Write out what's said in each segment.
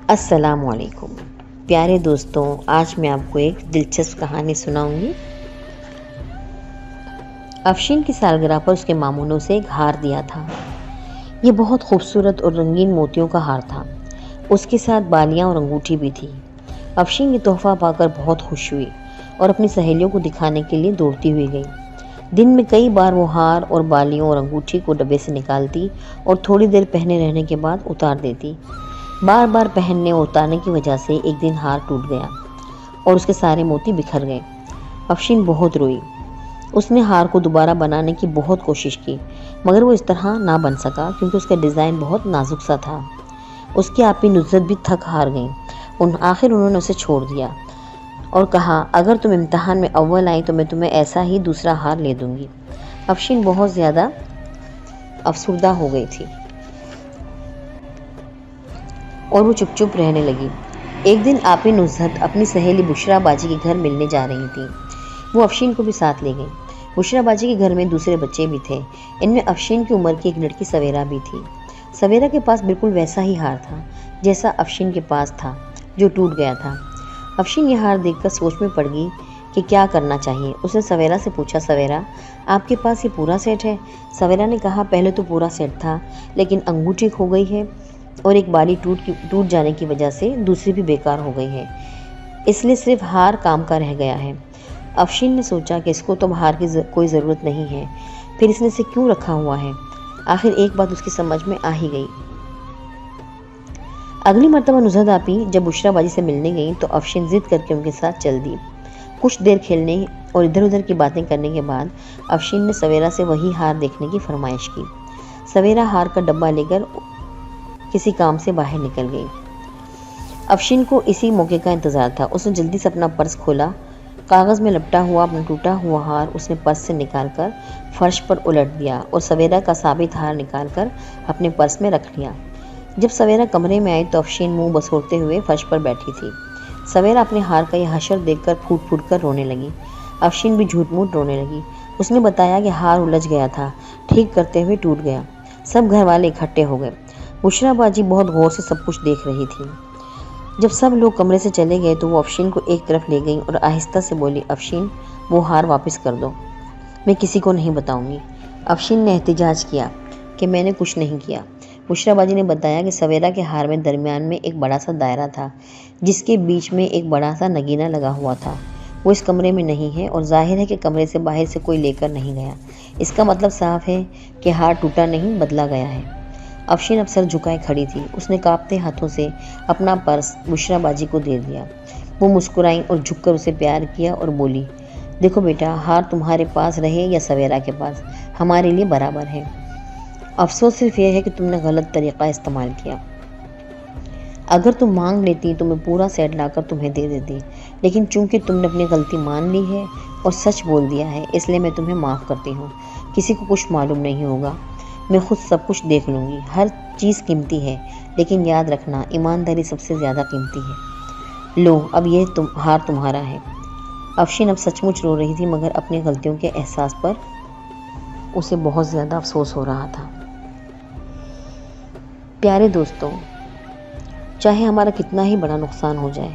السلام علیکم پیارے دوستوں، آج میں آپ کو ایک دلچسپ کہانی سناؤں گی۔ افشین کی سالگرہ پر اس کے ماموں نے اسے ایک ہار دیا تھا۔ یہ بہت خوبصورت اور رنگین موتیوں کا ہار تھا۔ اس کے ساتھ بالیاں اور انگوٹھی بھی تھی۔ افشین یہ تحفہ پا کر بہت خوش ہوئی اور اپنی سہیلیوں کو دکھانے کے لیے دوڑتی ہوئی گئی۔ دن میں کئی بار وہ ہار اور بالیوں اور انگوٹھی کو ڈبے سے نکالتی اور تھوڑی دیر پہنے رہنے کے بعد اتار دیتی۔ بار بار پہننے اور اتارنے کی وجہ سے ایک دن ہار ٹوٹ گیا اور اس کے سارے موتی بکھر گئے۔ افشین بہت روئی۔ اس نے ہار کو دوبارہ بنانے کی بہت کوشش کی، مگر وہ اس طرح نہ بن سکا کیونکہ اس کا ڈیزائن بہت نازک سا تھا۔ اس کی آپی نصرت بھی تھک ہار گئیں۔ آخر انہوں نے اسے چھوڑ دیا اور کہا، اگر تم امتحان میں اول آئی تو میں تمہیں ایسا ہی دوسرا ہار لے دوں گی۔ افشین بہت زیادہ افسردہ ہو گئی تھی اور وہ چپ چپ رہنے لگی۔ ایک دن آپی نصرت اپنی سہیلی بشریٰ باجی کے گھر ملنے جا رہی تھی۔ وہ افشین کو بھی ساتھ لے گئی۔ بشریٰ باجی کے گھر میں دوسرے بچے بھی تھے۔ ان میں افشین کی عمر کی ایک لڑکی سویرا بھی تھی۔ سویرا کے پاس بالکل ویسا ہی ہار تھا جیسا افشین کے پاس تھا، جو ٹوٹ گیا تھا۔ افشین یہ ہار دیکھ کر سوچ میں پڑ گئی کہ کیا کرنا چاہیے۔ اس نے سویرا سے پوچھا، سویرا آپ کے پاس یہ پورا سیٹ ہے؟ سویرا نے کہا، پہلے تو پورا سیٹ تھا لیکن انگوٹھی کھو گئی ہے اور ایک بالی ٹوٹ جانے کی وجہ سے دوسری بھی بیکار ہو گئی ہے، اس لیے صرف ہار کام کا رہ گیا ہے۔ افشین نے سوچا کہ اس کو تو ہار کی کوئی ضرورت نہیں ہے، پھر اس نے اسے کیوں رکھا ہوا ہے؟ آخر ایک بات اس کی سمجھ میں آ ہی گئی۔ اگلی مرتبہ نصرت آپی جب بشریٰ باجی سے ملنے گئی تو افشین ضد کر کے ان کے ساتھ چل دی۔ کچھ دیر کھیلنے اور ادھر ادھر کی باتیں کرنے کے بعد افشین نے سویرا سے وہی ہار دیکھنے کی فرمائش کی۔ سویرا ہار کا ڈبہ لے کر کسی کام سے باہر نکل گئی۔ افشین کو اسی موقع کا انتظار تھا۔ اس نے جلدی سے اپنا پرس کھولا۔ کاغذ میں لپٹا ہوا اپنا ٹوٹا ہوا ہار اس نے پرس سے نکال کر فرش پر الٹ دیا اور سویرا کا ثابت ہار نکال کر اپنے پرس میں رکھ لیا۔ جب سویرا کمرے میں آئی تو افشین منہ بسوڑتے ہوئے فرش پر بیٹھی تھی۔ سویرا اپنے ہار کا یہ حشر دیکھ کر پھوٹ پھوٹ کر رونے لگی۔ افشین بھی جھوٹ موٹ رونے لگی۔ اس نے بتایا کہ ہار الجھ گیا تھا، ٹھیک کرتے ہوئے ٹوٹ گیا۔ سب گھر والے اکٹھے ہو گئے۔ بشریٰ باجی بہت غور سے سب کچھ دیکھ رہی تھی۔ جب سب لوگ کمرے سے چلے گئے تو وہ افشین کو ایک طرف لے گئی اور آہستہ سے بولی، افشین وہ ہار واپس کر دو، میں کسی کو نہیں بتاؤں گی۔ افشین نے احتجاج کیا کہ میں نے کچھ نہیں کیا۔ بشریٰ باجی نے بتایا کہ سویرا کے ہار میں درمیان میں ایک بڑا سا دائرہ تھا جس کے بیچ میں ایک بڑا سا نگینہ لگا ہوا تھا۔ وہ اس کمرے میں نہیں ہے اور ظاہر ہے کہ کمرے سے باہر سے کوئی لے کر نہیں گیا۔ اس کا مطلب صاف ہے کہ ہار ٹوٹا نہیں، بدلا گیا ہے۔ افشین اب سر جھکائے کھڑی تھی۔ اس نے کانپتے ہاتھوں سے اپنا پرس بشریٰ باجی کو دے دیا۔ وہ مسکرائیں اور جھک کر اسے پیار کیا اور بولی، دیکھو بیٹا، ہار تمہارے پاس رہے یا سویرا کے پاس، ہمارے لیے برابر ہے۔ افسوس صرف یہ ہے کہ تم نے غلط طریقہ استعمال کیا۔ اگر تم مانگ لیتی تو میں پورا سیٹ لا کر تمہیں دے دیتی، لیکن چونکہ تم نے اپنی غلطی مان لی ہے اور سچ بول دیا ہے، اس لیے میں تمہیں معاف کرتی ہوں۔ کسی کو کچھ معلوم نہیں ہوگا، میں خود سب کچھ دیکھ لوں گی۔ ہر چیز قیمتی ہے لیکن یاد رکھنا، ایمانداری سب سے زیادہ قیمتی ہے۔ لو، اب یہ ہار تمہارا ہے۔ افشین اب سچ مچ رو رہی تھی مگر اپنی غلطیوں کے احساس پر اسے بہت زیادہ افسوس ہو رہا تھا۔ پیارے دوستوں، چاہے ہمارا کتنا ہی بڑا نقصان ہو جائے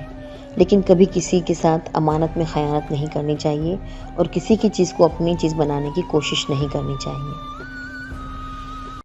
لیکن کبھی کسی کے ساتھ امانت میں خیانت نہیں کرنی چاہیے اور کسی کی چیز کو اپنی چیز بنانے کی کوشش نہیں کرنی چاہیے۔